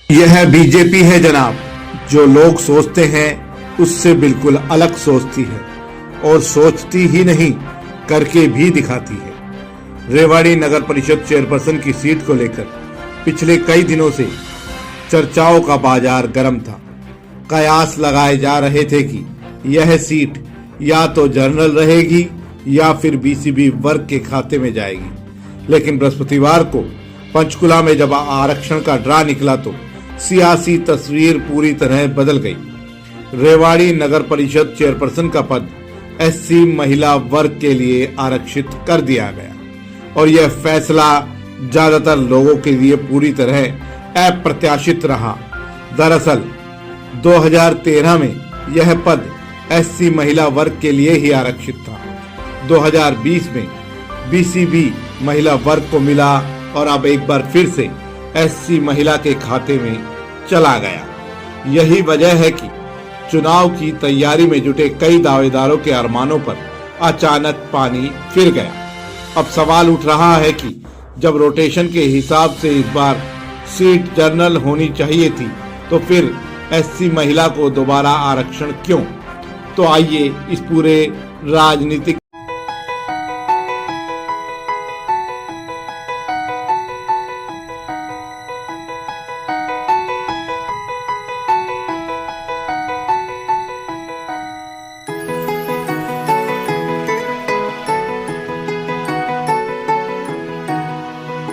यह बीजेपी है जनाब, जो लोग सोचते हैं उससे बिल्कुल अलग सोचती है और सोचती ही नहीं करके भी दिखाती है। रेवाड़ी नगर परिषद चेयरपर्सन की सीट को लेकर पिछले कई दिनों से चर्चाओं का बाजार गर्म था। कयास लगाए जा रहे थे कि यह सीट या तो जनरल रहेगी या फिर बीसीबी वर्ग के खाते में जाएगी। लेकिन बृहस्पतिवार को पंचकुला में जब आरक्षण का ड्रा निकला तो सियासी तस्वीर पूरी तरह बदल गई। रेवाड़ी नगर परिषद चेयरपर्सन का पद एससी महिला वर्ग के लिए आरक्षित कर दिया गया और यह फैसला ज्यादातर लोगों के लिए पूरी तरह अप्रत्याशित रहा। दरअसल 2013 में यह पद एससी महिला वर्ग के लिए ही आरक्षित था। 2020 में बीसीबी महिला वर्ग को मिला और अब एक बार फिर से एससी महिला के खाते में चला गया। यही वजह है कि चुनाव की तैयारी में जुटे कई दावेदारों के अरमानों पर अचानक पानी फिर गया। अब सवाल उठ रहा है कि जब रोटेशन के हिसाब से इस बार सीट जनरल होनी चाहिए थी तो फिर एससी महिला को दोबारा आरक्षण क्यों? तो आइए इस पूरे राजनीतिक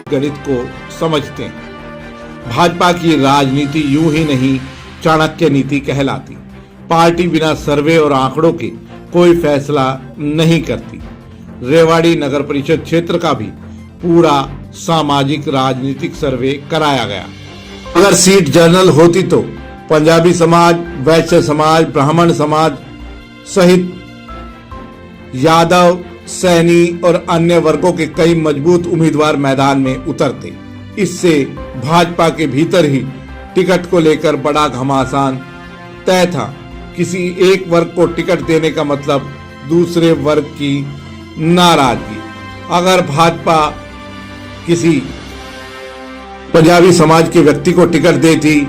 गणित को समझते हैं। भाजपा की राजनीति यूं ही नहीं चाणक्य नीति कहलाती। पार्टी बिना सर्वे और आंकड़ों के कोई फैसला नहीं करती। रेवाड़ी नगर परिषद क्षेत्र का भी पूरा सामाजिक राजनीतिक सर्वे कराया गया। अगर सीट जनरल होती तो पंजाबी समाज, वैश्य समाज, ब्राह्मण समाज सहित यादव, सैनी और अन्य वर्गों के कई मजबूत उम्मीदवार मैदान में उतरते। इससे भाजपा के भीतर ही टिकट को लेकर बड़ा घमासान तय था। किसी एक वर्ग को टिकट देने का मतलब दूसरे वर्ग की नाराजगी। अगर भाजपा किसी पंजाबी समाज के व्यक्ति को टिकट देती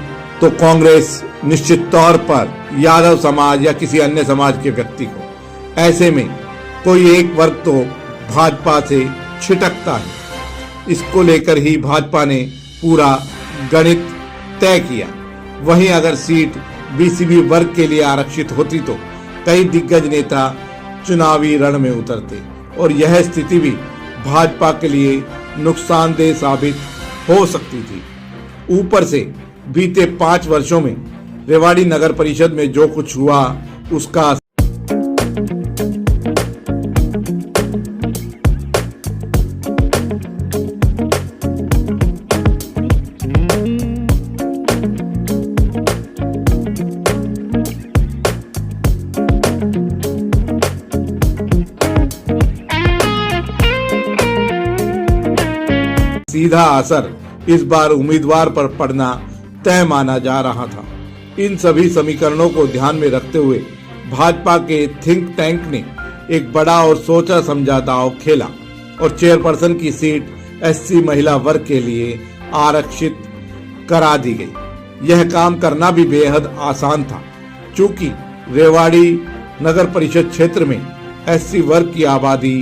तो कांग्रेस निश्चित तौर पर यादव समाज या किसी अन्य समाज के व्यक्ति को। ऐसे में कोई एक वर्ग तो भाजपा से छिटकता है। इसको लेकर ही भाजपा ने पूरा गणित तय किया। वहीं अगर सीट बीसीबी वर्ग के लिए आरक्षित होती तो कई दिग्गज नेता चुनावी रण में उतरते और यह स्थिति भी भाजपा के लिए नुकसानदेह साबित हो सकती थी। ऊपर से बीते 5 वर्षों में रेवाड़ी नगर परिषद में जो कुछ हुआ उसका सीधा असर इस बार उम्मीदवार पर पड़ना तय माना जा रहा था। इन सभी समीकरणों को ध्यान में रखते हुए भाजपा के थिंक टैंक ने एक बड़ा और सोचा समझा दांव खेला और चेयरपर्सन की सीट एससी महिला वर्ग के लिए आरक्षित करा दी गई। यह काम करना भी बेहद आसान था, चूंकि रेवाड़ी नगर परिषद क्षेत्र में एससी वर्ग की आबादी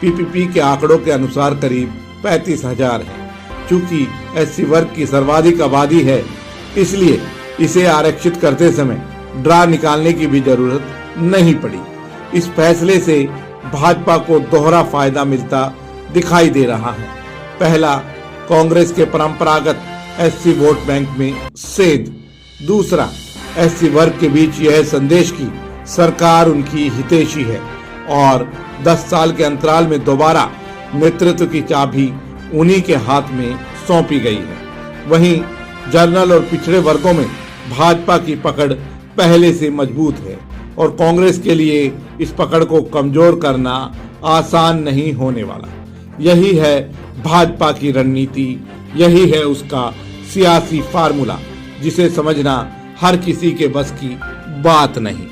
पीपीपी के आंकड़ों के अनुसार करीब 35,000 है। चूंकि एससी वर्ग की सर्वाधिक आबादी है, इसलिए इसे आरक्षित करते समय ड्रा निकालने की भी जरूरत नहीं पड़ी। इस फैसले से भाजपा को दोहरा फायदा मिलता दिखाई दे रहा है। पहला, कांग्रेस के परंपरागत एससी वोट बैंक में सेध। दूसरा, एससी वर्ग के बीच यह संदेश की सरकार उनकी हितैषी है और 10 साल के अंतराल में दोबारा नेतृत्व की चाबी उन्हीं के हाथ में सौंपी गई है। वहीं जनरल और पिछड़े वर्गों में भाजपा की पकड़ पहले से मजबूत है और कांग्रेस के लिए इस पकड़ को कमजोर करना आसान नहीं होने वाला। यही है भाजपा की रणनीति, यही है उसका सियासी फार्मूला, जिसे समझना हर किसी के बस की बात नहीं।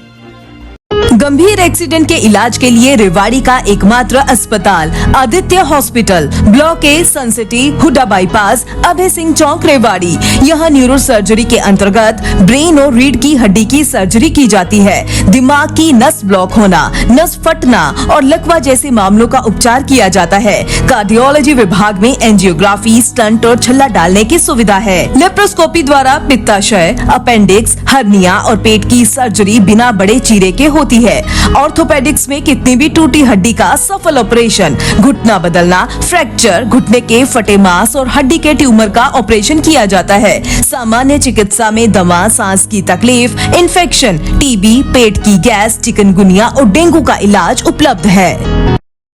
गंभीर एक्सीडेंट के इलाज के लिए रेवाड़ी का एकमात्र अस्पताल Aditya hospital, block A, sun city, HUDA bypass, Abhay Singh Chowk, Rewari. यहाँ न्यूरो सर्जरी के अंतर्गत ब्रेन और रीढ़ की हड्डी की सर्जरी की जाती है। दिमाग की नस ब्लॉक होना, नस फटना और लकवा जैसे मामलों का उपचार किया जाता है। कार्डियोलॉजी विभाग में एंजियोग्राफी, स्टंट और छल्ला डालने की सुविधा है। लेप्रोस्कोपी द्वारा पित्ताशय, अपेंडिक्स, हर्निया और पेट की सर्जरी बिना बड़े चीरे के होती है। ऑर्थोपेडिक्स में कितनी भी टूटी हड्डी का सफल ऑपरेशन, घुटना बदलना, फ्रैक्चर, घुटने के फटे मांस और हड्डी के ट्यूमर का ऑपरेशन किया जाता है। सामान्य चिकित्सा में दमा, सांस की तकलीफ, इन्फेक्शन, टीबी, पेट की गैस, चिकनगुनिया और डेंगू का इलाज उपलब्ध है।